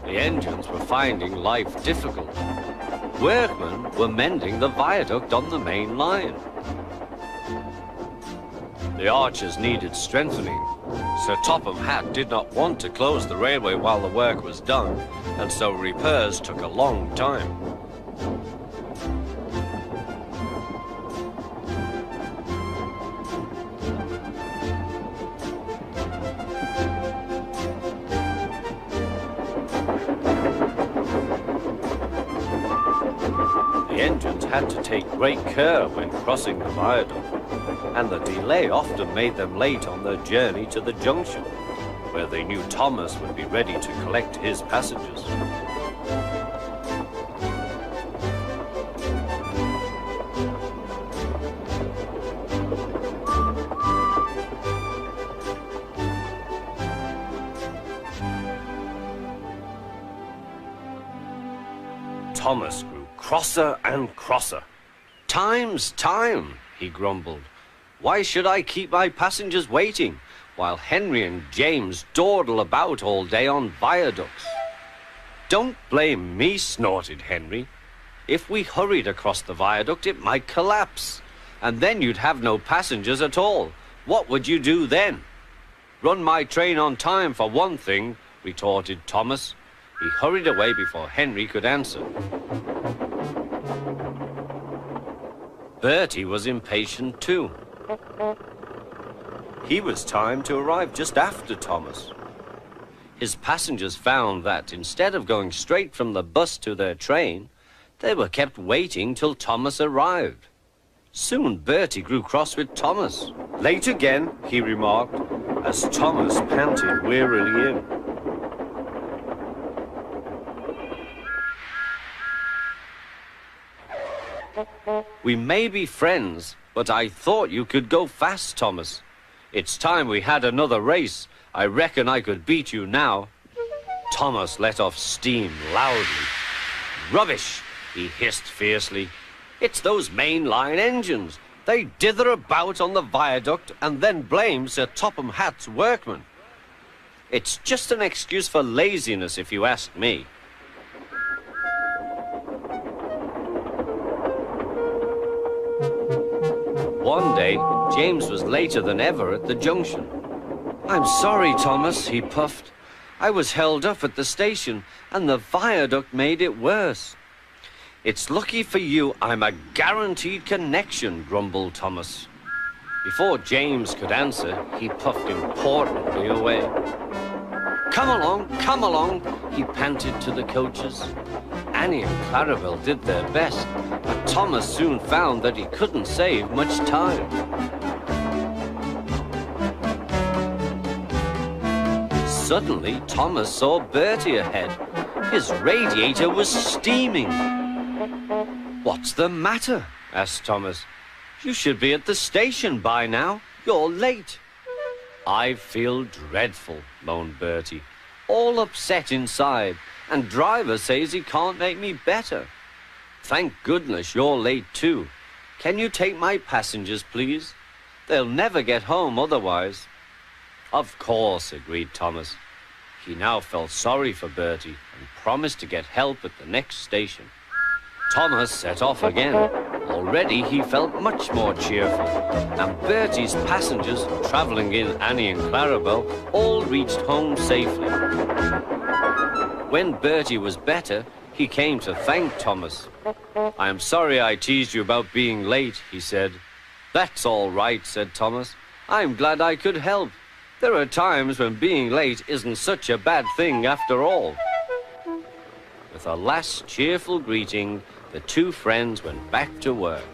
The engines were finding life difficult. Workmen were mending the viaduct on the main line. The arches needed strengthening. Sir Topham Hatt did not want to close the railway while the work was done, and so repairs took a long time. The engines had to take great care when crossing the viaduct, and the delay often made them late on their journey to the junction, where they knew Thomas would be ready to collect his passengers. Thomas grew crosser and crosser. "Time's time," he grumbled. "Why should I keep my passengers waiting while Henry and James dawdle about all day on viaducts?" "Don't blame me," snorted Henry. "If we hurried across the viaduct, it might collapse, and then you'd have no passengers at all. What would you do then?" "Run my train on time for one thing," retorted Thomas. He hurried away before Henry could answer. Bertie was impatient too. He was timed to arrive just after Thomas. His passengers found that instead of going straight from the bus to their train, they were kept waiting till Thomas arrived. Soon Bertie grew cross with Thomas. "Late again," he remarked, as Thomas panted wearily in. "We may be friends, but I thought you could go fast, Thomas. It's time we had another race. I reckon I could beat you now." Thomas let off steam loudly. "Rubbish," he hissed fiercely. "It's those main-line engines. They dither about on the viaduct and then blame Sir Topham Hatt's workmen. It's just an excuse for laziness, if you ask me." One day, James was later than ever at the junction. "I'm sorry, Thomas," he puffed. "I was held up at the station, and the viaduct made it worse." "It's lucky for you I'm a guaranteed connection," grumbled Thomas. Before James could answer, he puffed importantly away. Come along," he panted to the coaches. Annie and Clarabel did their best, but Thomas soon found that he couldn't save much time. Suddenly, Thomas saw Bertie ahead. His radiator was steaming. "What's the matter?" asked Thomas. "You should be at the station by now. You're late." "I feel dreadful," moaned Bertie. "All upset inside, and driver says he can't make me better. Thank goodness you're late too. Can you take my passengers, please? They'll never get home otherwise." "Of course," agreed Thomas. He now felt sorry for Bertie and promised to get help at the next station. Thomas set off again. Already he felt much more cheerful, and Bertie's passengers, travelling in Annie and Clarabel, all reached home safely. When Bertie was better, he came to thank Thomas. "I am sorry I teased you about being late," he said. "That's all right," said Thomas. "I'm glad I could help. There are times when being late isn't such a bad thing after all." With a last cheerful greeting, the two friends went back to work.